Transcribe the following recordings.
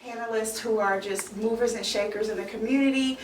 panelists who are just movers and shakers in the community.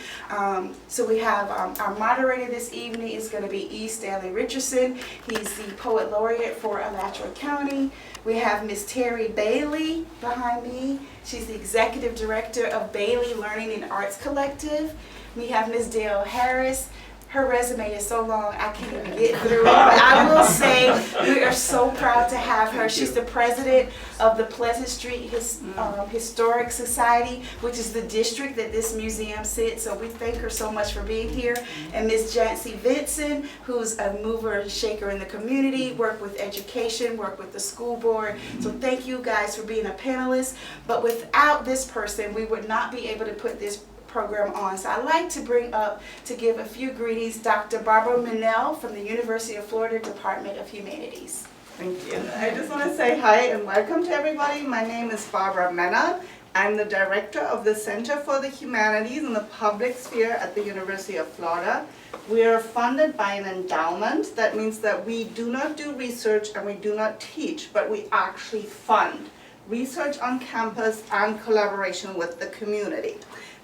So we have our moderator this evening is going to be E. Stanley Richardson. He's the Poet Laureate for Alachua County. We have Miss Terry Belay behind me. She's the Executive Director of Belay Learning and Arts Collective. We have Miss Dale Harris. Her resume is so long, I can't even get through it. But I will say we are so proud to have her. She's the president of the Pleasant Street Historic Society, which is the district that this museum sits. So we thank her so much for being here. And Ms. Jancie Vinson, who's a mover and shaker in the community, work with education, work with the school board. So thank you guys for being a panelist. But without this person, we would not be able to put this program on. So I'd like to bring up to give a few greetings Dr. Barbara Minnell from the University of Florida Department of Humanities. Thank you. I just want to say hi and welcome to everybody. My name is Barbara Minnell. I'm the director of the Center for the Humanities in the Public Sphere at the University of Florida. We are funded by an endowment. That means that we do not do research and we do not teach, but we actually fund research on campus and collaboration with the community.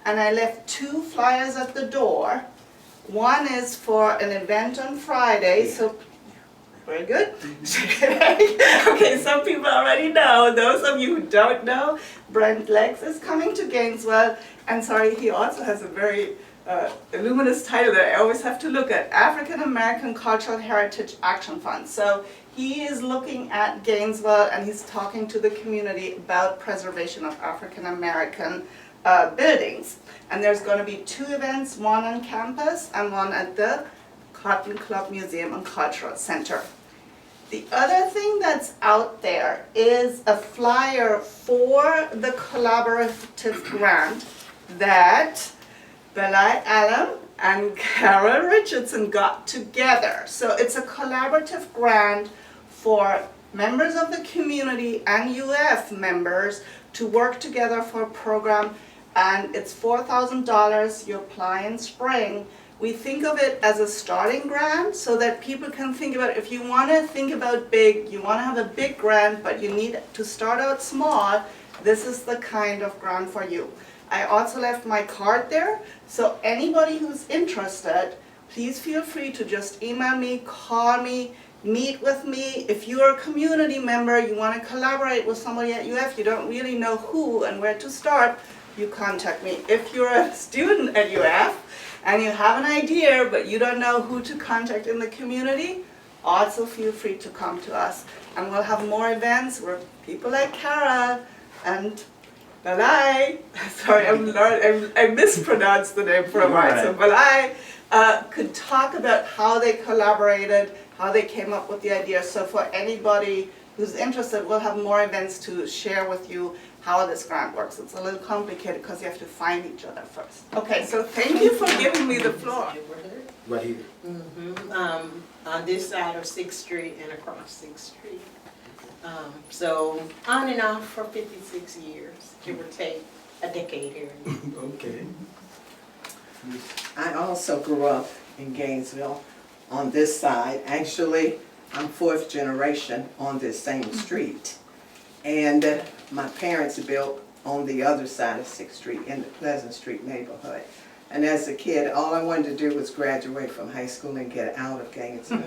And I left 2 flyers at the door. One is for an event on Friday, so very good. Okay, some people already know. Those of you who don't know, Brent Lex is coming to Gainesville. And sorry, he also has a very luminous title that I always have to look at, African American Cultural Heritage Action Fund. So he is looking at Gainesville and he's talking to the community about preservation of African American buildings. And there's going to be 2 events, one on campus and one at the Cotton Club Museum and Cultural Center. The other thing that's out there is a flyer for the collaborative grant that Belay, Alem, and Stanley Richardson got together. So it's a collaborative grant for members of the community and UF members to work together for a program, and it's $4,000. You apply in spring. We think of it as a starting grant so that people can think about, if you want to think about big, you want to have a big grant, but you need to start out small, this is the kind of grant for you. I also left my card there, so anybody who's interested, please feel free to just email me, call me, meet with me. If you're a community member, you want to collaborate with somebody at UF, you don't really know who and where to start, you contact me. If you're a student at UF and you have an idea but you don't know who to contact in the community, also feel free to come to us. And we'll have more events where people like Kara and Belay, sorry, I mispronounced the name for a while, so Belay could talk about how they collaborated, how they came up with the idea. So for anybody who's interested, we'll have more events to share with you how this grant works. It's a little complicated because you have to find each other first. Okay, so thank you for giving me the floor. Right here. On this side of 6th Street and across 6th Street. So on and off for 56 years, give or take a decade here. Okay. I also grew up in Gainesville on this side. Actually, I'm 4th generation on this same street. And my parents built on the other side of 6th Street in the Pleasant Street neighborhood. And as a kid, all I wanted to do was graduate from high school and get out of Gainesville,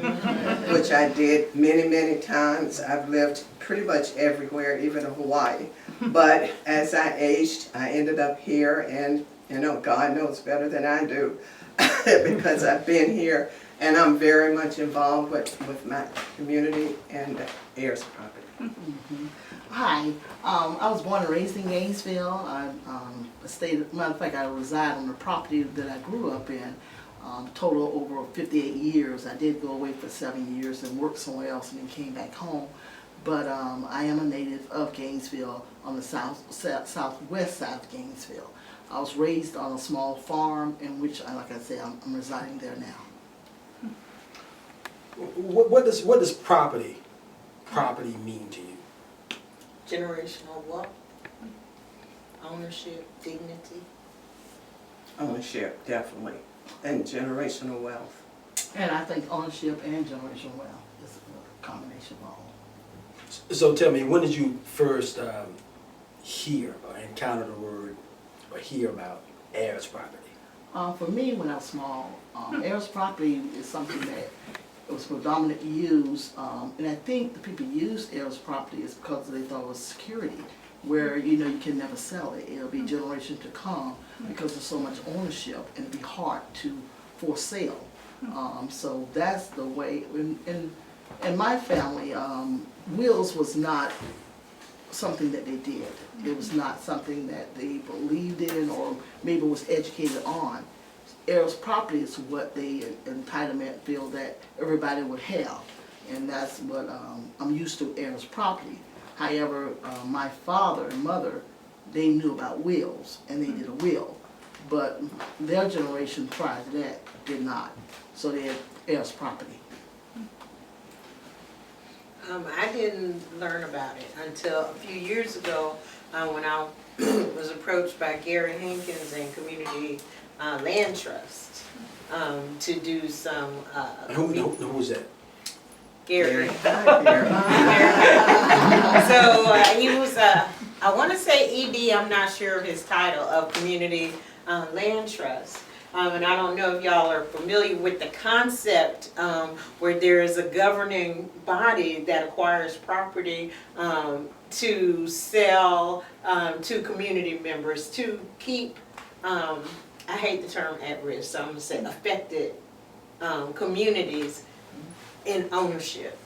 which I did many, many times. I've lived pretty much everywhere, even in Hawaii. But as I aged, I ended up here, and you know, God knows better than I do because I've been here and I'm very much involved with my community and Heirs Property. Hi, I was born and raised in Gainesville. I matter of fact, I reside on the property that I grew up in. Total over 58 years. I did go away for 7 years and worked somewhere else and then came back home. But I am a native of Gainesville on the southwest side of Gainesville. I was raised on a small farm in which, like I said, I'm residing there now. What does property mean to you? Generational wealth, ownership, dignity. Ownership, definitely, and generational wealth. And I think ownership and generational wealth is a combination of all. So tell me, when did you first hear or encounter the word or hear about heirs property? For me, when I was small, heirs property is something that was predominantly used, and I think the people used heirs property is because they thought it was security, where you know you can never sell it. It'll be generation to come because there's so much ownership, and it'll be hard to for sale. So that's the way. In my family, wills was not something that they did. It was not something that they believed in or maybe was educated on. Heirs property is what they entitlement feel that everybody would have, and that's what I'm used to heirs property. However, my father and mother, they knew about wills and they did a will, but their generation prior to that did not. So they had heirs property. I didn't learn about it until a few years ago when I was approached by Gary Hankins and Community Land Trust to do some. Who was that? Gary. Hi, Gary. So he was, I want to say ED, I'm not sure of his title, of Community Land Trust. And I don't know if y'all are familiar with the concept where there is a governing body that acquires property to sell to community members to keep, I hate the term at risk, so I'm going to say affected communities in ownership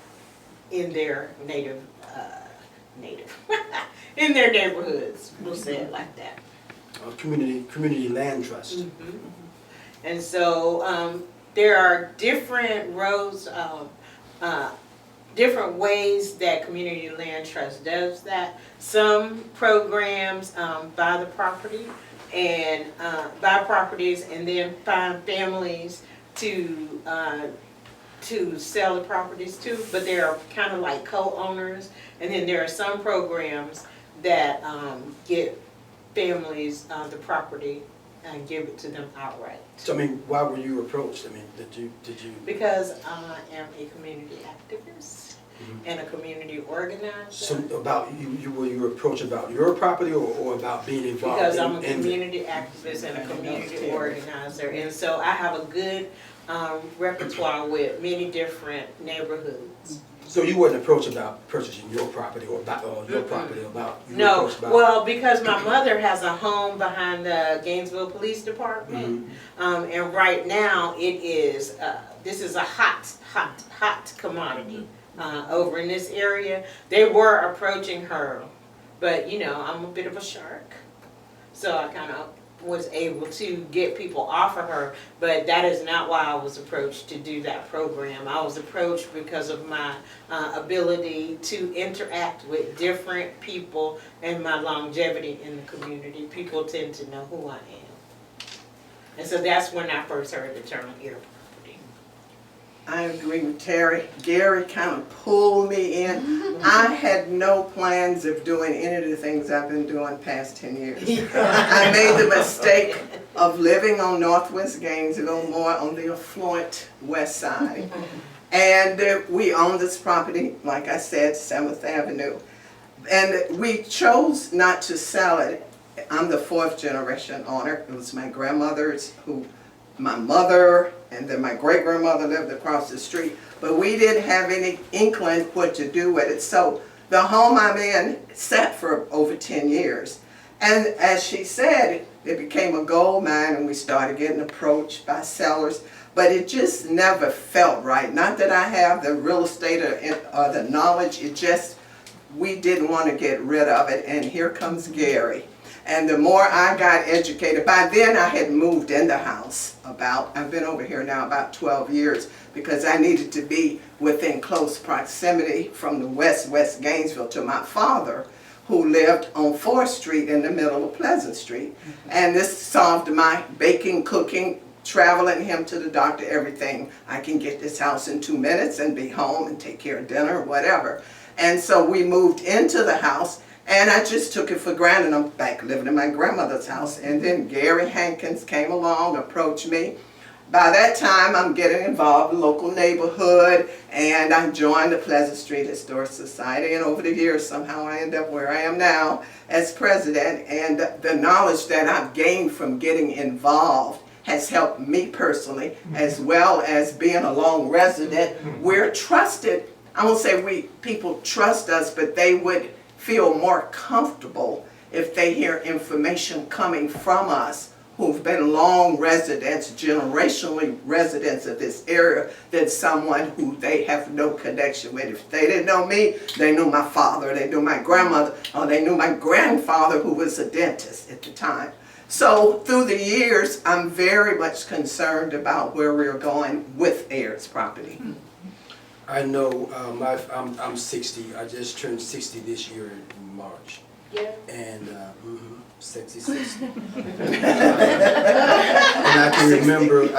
in their native, in their neighborhoods, we'll say it like that. Community land trust. Mm-hmm. And so there are different roads, different ways that Community Land Trust does that. Some programs buy the property and buy properties and then find families to sell the properties to, but they're kind of like co-owners. And then there are some programs that get families the property and give it to them outright. So I mean, why were you approached? I mean, did you? Because I am a community activist and a community organizer. So about you were you approached about your property or about being involved? Because I'm a community activist and a community organizer, and so I have a good repertoire with many different neighborhoods. So you wasn't approached about purchasing your property or about your property about you were No, approached about. well, because my mother has a home behind the Gainesville Police Department, and right now it is, this is a hot commodity over in this area. They were approaching her, but you know, I'm a bit of a shark, so I kind of was able to get people off of her, but that is not why I was approached to do that program. I was approached because of my ability to interact with different people and my longevity in the community. People tend to know who I am. And so that's when I first heard the term heir property. I agree with Terry. Gary kind of pulled me in. I had no plans of doing any of the things I've been doing past 10 years. I made the mistake of living on Northwest Gainesville, more on the affluent west side. And we own this property, like I said, 7th Avenue. And we chose not to sell it. I'm the 4th generation owner. It was my grandmother's, my mother, and then my great-grandmother lived across the street, but we didn't have any inkling what to do with it. So the home I'm in sat for over 10 years. And as she said, it became a gold mine and we started getting approached by sellers, but it just never felt right. Not that I have the real estate or the knowledge, it just, we didn't want to get rid of it, and here comes Gary. And the more I got educated, by then I had moved in the house I've been over here now about 12 years because I needed to be within close proximity from the West Gainesville to my father, who lived on 4th Street in the middle of Pleasant Street. And this solved my baking, cooking, traveling him to the doctor, everything. I can get this house in 2 minutes and be home and take care of dinner, whatever. And so we moved into the house. And I just took it for granted. I'm back living in my grandmother's house. And then Gary Hankins came along, approached me. by that time, I'm getting involved in local neighborhood, and I joined the Pleasant Street Historic Society, and over the years, somehow I end up where I am now as president, and the knowledge that I've gained from getting involved has helped me personally, as well as being a long resident. We're trusted. I won't say people trust us, but they would feel more comfortable if they hear information coming from us who've been long residents, generationally residents of this area, than someone who they have no connection with. If they didn't know me, they knew my father, they knew my grandmother, or they knew my grandfather who was a dentist at the time. So through the years, I'm very much concerned about where we're going with Heirs Property. I know, I'm 60, I just turned 60 this year in March. Yeah. And, 60. And I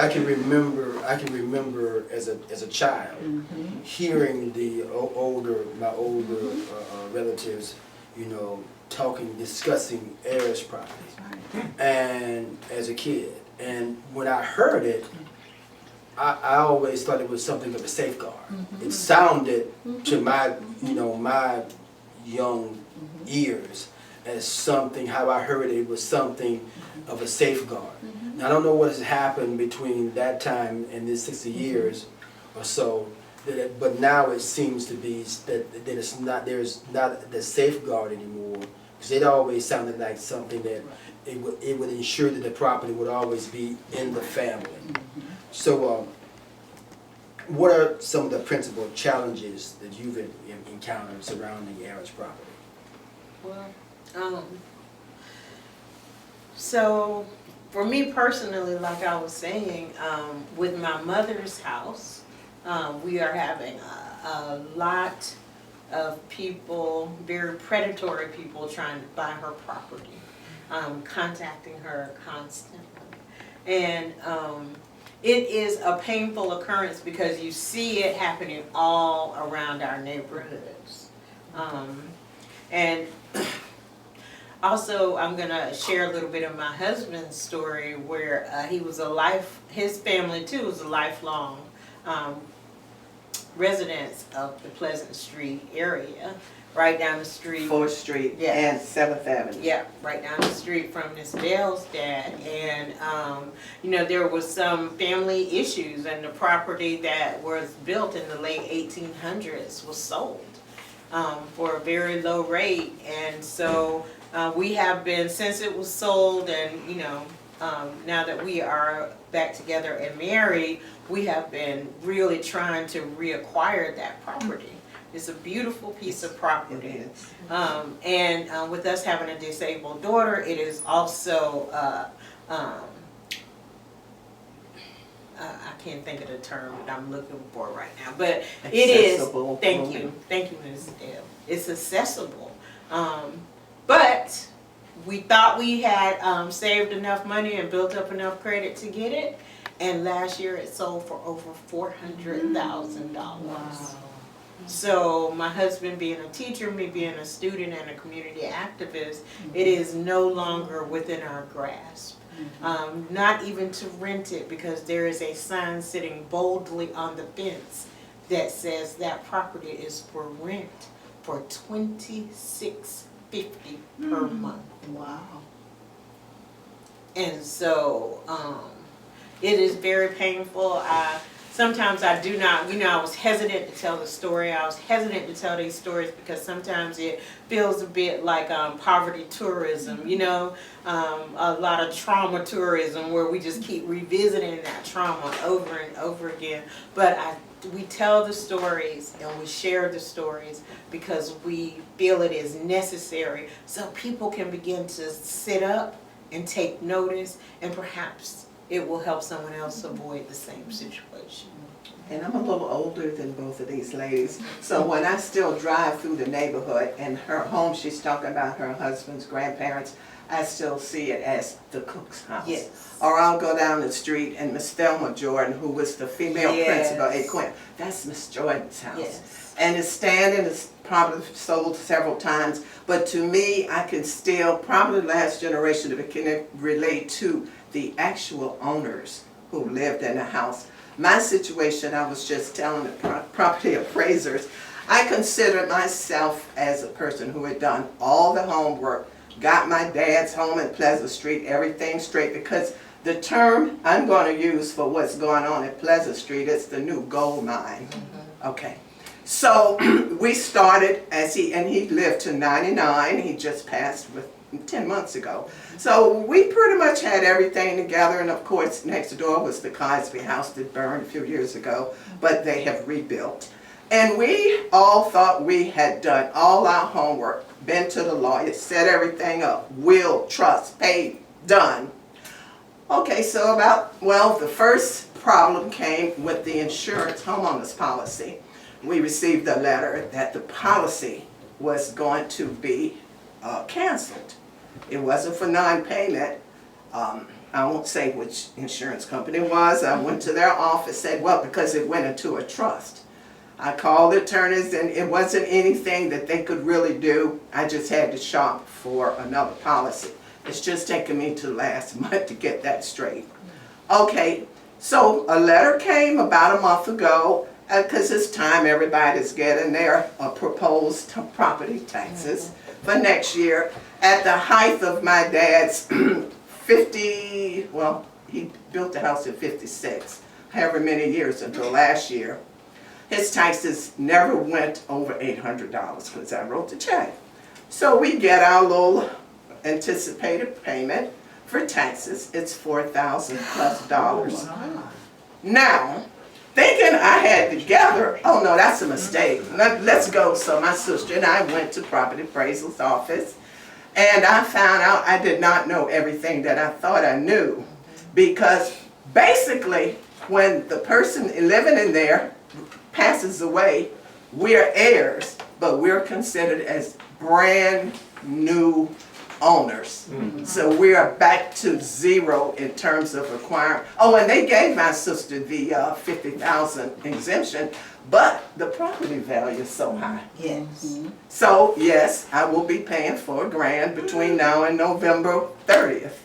can remember as a child, hearing my older relatives, discussing heirs property, and as a kid. And when I heard it, I always thought it was something of a safeguard. It sounded to my young ears as something, how I heard it was something of a safeguard. Now, I don't know what has happened between that time and this 60 years or so, but now it seems to be that there's not the safeguard anymore, because it always sounded like something that it would ensure that the property would always be in the family. So what are some of the principal challenges that you've encountered surrounding heirs property? Well, so for me personally, like I was saying, with my mother's house, we are having a lot of people, very predatory people, trying to buy her property, contacting her constantly. And it is a painful occurrence because you see it happening all around our neighborhoods. And also, I'm gonna share a little bit of my husband's story, where his family too was a lifelong residents of the Pleasant Street area, right down the street. 4th Street Yes. and 7th Avenue. Yeah, right down the street from Miss Dale's dad. And, there was some family issues, and the property that was built in the late 1800s was sold for a very low rate. And so we have been, since it was sold, and now that we are back together and married, we have been really trying to reacquire that property. It's a beautiful piece of property. It is. And with us having a disabled daughter, it is also, I can't think of the term that I'm looking for right now, but it is, Accessible. thank you, Ms. Dale. It's accessible. But we thought we had saved enough money and built up enough credit to get it, and last year it sold for over $400,000. Wow. So my husband being a teacher, me being a student and a community activist, it is no longer within our grasp. Not even to rent it, because there is a sign sitting boldly on the fence that says that property is for rent for $26.50 per month. Wow. And so it is very painful. Sometimes I do not, I was hesitant to tell the story. I was hesitant to tell these stories because sometimes it feels a bit like poverty tourism, a lot of trauma tourism, where we just keep revisiting that trauma over and over again. But we tell the stories and we share the stories because we feel it is necessary, so people can begin to sit up and take notice, and perhaps it will help someone else avoid the same situation. And I'm a little older than both of these ladies, so when I still drive through the neighborhood and her home, she's talking about her husband's grandparents, I still see it as the cook's house. Yes. Or I'll go down the street and Miss Thelma Jordan, who was the female principal at Quinn, that's Miss Jordan's house. Yes. And it's standing, it's probably sold several times, but to me, I can still, probably the last generation, that can relate to the actual owners who lived in the house. My situation, I was just telling the property appraisers, I considered myself as a person who had done all the homework, got my dad's home in Pleasant Street, everything straight, because the term I'm going to use for what's going on at Pleasant Street is the new gold mine. Okay. So we started and he lived to 99. He just passed 10 months ago. So we pretty much had everything together, and of course next door was the Cosby house that burned a few years ago, but they have rebuilt. And we all thought we had done all our homework, been to the lawyer, set everything up, will, trust, paid, done. Okay, so the first problem came with the insurance homeowners policy. We received a letter that the policy was going to be canceled. It wasn't for non-payment. I won't say which insurance company it was. I went to their office, said, well, because it went into a trust. I called the attorneys, and it wasn't anything that they could really do. I just had to shop for another policy. It's just taken me to last month to get that straight. Okay, so a letter came about a month ago, because it's time everybody's getting their proposed property taxes for next year. At the height of my dad's he built the house in 56, however many years until last year. His taxes never went over $800 because I wrote the check. So we get our little anticipated payment for taxes. It's $4,000 plus. Now, thinking I had to gather, oh no, that's a mistake. Let's go. So my sister and I went to property appraisal's office, and I found out I did not know everything that I thought I knew, because basically when the person living in there passes away, we're heirs, but we're considered as brand new owners. So we are back to zero in terms of acquiring. Oh, and they gave my sister the $50,000 exemption, but the property value is so high. Yes. So yes, I will be paying $4,000 between now and November 30th.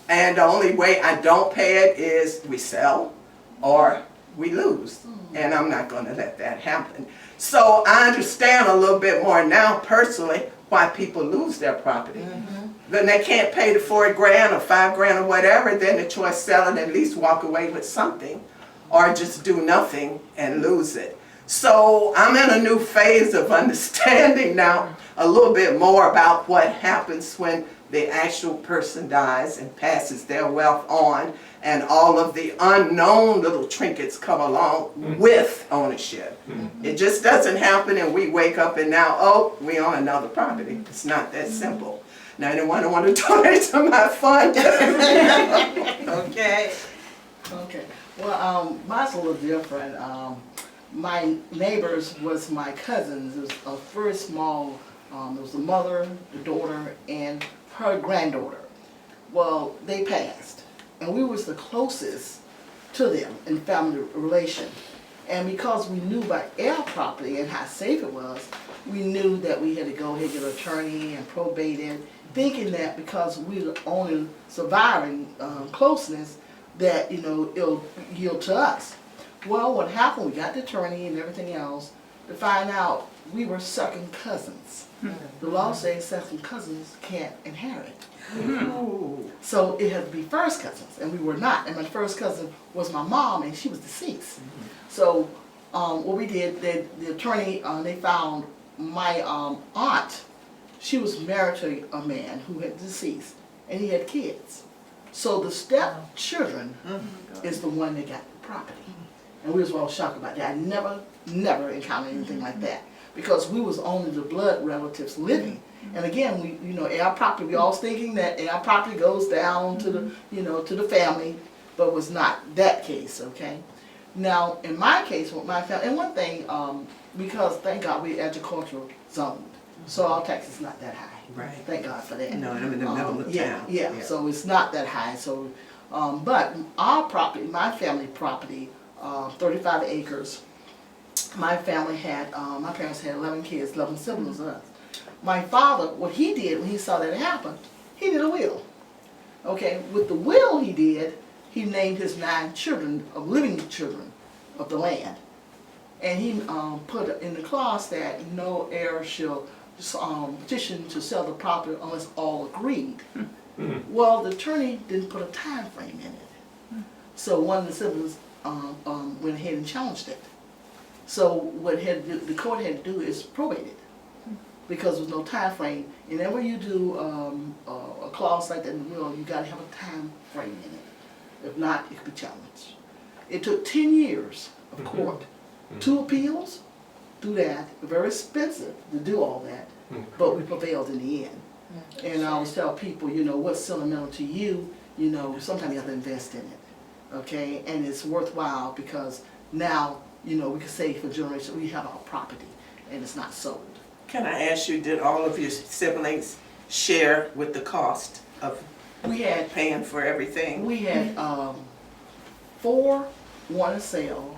And the only way I don't pay it is we sell or we lose. And I'm not going to let that happen. So I understand a little bit more now personally why people lose their property. Then they can't pay the $4,000 or $5,000 or whatever, then the choice sell it, at least walk away with something, or just do nothing and lose it. So I'm in a new phase of understanding now a little bit more about what happens when the actual person dies and passes their wealth on, and all of the unknown little trinkets come along with ownership. It just doesn't happen and we wake up and now, oh, we own another property. It's not that simple. Now anyone want to donate to my fund? Okay. Okay. Well, mine's a little different. My neighbors was my cousins. It was a very small, it was the mother, the daughter, and her granddaughter. Well, they passed, and we was the closest to them in family relation. And because we knew about Heirs Property and how safe it was, we knew that we had to go ahead and get an attorney and probate it, thinking that because we were only surviving closeness, that it'll yield to us. Well, what happened? We got the attorney and everything else to find out we were second cousins. The law says second cousins can't inherit. So it had to be first cousins, and we were not. And my first cousin was my mom, and she was deceased. So what we did, the attorney, they found my aunt. She was married to a man who had deceased, and he had kids. So the stepchildren is the one that got the property. And we was all shocked about that. I never encountered anything like that, because we was only the blood relatives living. And again, Heirs Property, we all thinking that Heirs Property goes down to the, to the family, but was not that case, okay? Now, in my case, with my family, and one thing, because thank God we're agricultural zoned, so our tax is not that high. Right. Thank God for that. No, I'm in the middle of town. Yeah, so it's not that high. So, but our property, my family property, 35 acres. My family had, my parents had 11 kids, 11 siblings of us. My father, what he did when he saw that happen, he did a will. Okay, with the will he did, he named his 9 children, living children of the land. And he put in the clause that no heir shall petition to sell the property unless all agreed. Well, the attorney didn't put a time frame in it. So one of the siblings went ahead and challenged it. So what the court had to do is probate it, because there's no time frame. And then when you do a clause like that in the will, you gotta have a time frame in it. If not, it could be challenged. It took 10 years of court, 2 appeals, do that, very expensive to do all that, but we prevailed in the end. And I always tell people, you know, what's sentimental to you, you know, sometimes you have to invest in it, okay? And it's worthwhile because now, you know, we can say for generations, we have our property and it's not sold. Can I ask you, did all of your siblings share with the cost of We had paying for everything? 4 want to sell,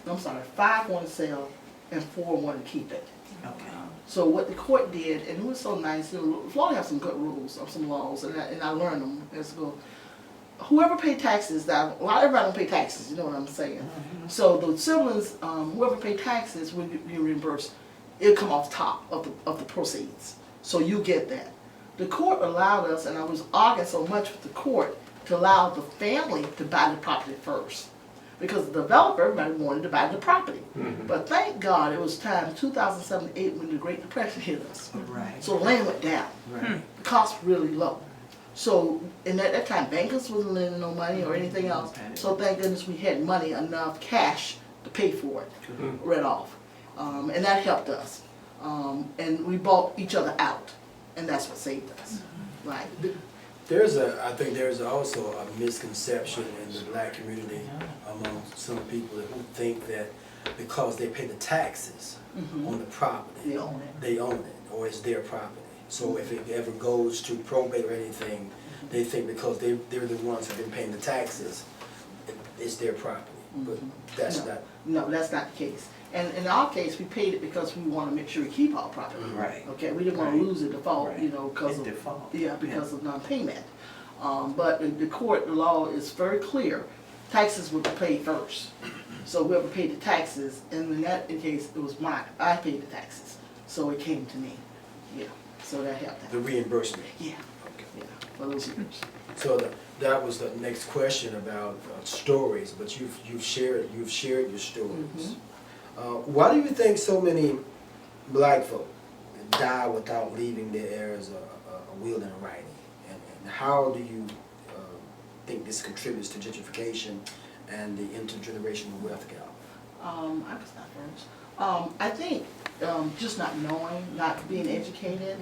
I'm sorry, 5 want to sell and 4 want to keep it. Okay. So what the court did, and it was so nice, Florida has some good rules, or some laws, and I learned them as I go. Whoever paid taxes, everybody don't pay taxes, you know what I'm saying? So the siblings, whoever paid taxes will be reimbursed. It'll come off top of the proceeds. So you get that. The court allowed us, and I was arguing so much with the court, to allow the family to buy the property first. Because the developer, everybody wanted to buy the property. But thank God it was time, 2007-8, when the Great Depression hit us. Right. So the land went down. Right. The cost really low. So, and at that time, bankers wasn't lending no money or anything else. So thank goodness we had money, enough cash to pay for it, right off. And that helped us. And we bought each other out. And that's what saved us. Right. I think there's also a misconception in the black community among some people who think that because they pay the taxes on the property, They own it. or it's their property. So if it ever goes to probate or anything, they think because they're the ones who've been paying the taxes, it's their property. But that's not. No, that's not the case. And in our case, we paid it because we want to make sure we keep our property. Right. Okay, we didn't want to lose it, default, Right. you know, because In of default. because of non-payment. But the court law is very clear. Taxes would be paid first. So whoever paid the taxes, and in that case, it was I paid the taxes, so it came to me. Yeah, so that helped. The reimbursement. Yeah, yeah, for those years. So that was the next question about stories, but you've shared your stories. Why do you think so many black folk die without leaving their heirs a will and a writing? And how do you think this contributes to gentrification and the intergenerational wealth gap? I was not first. I think just not knowing, not being educated.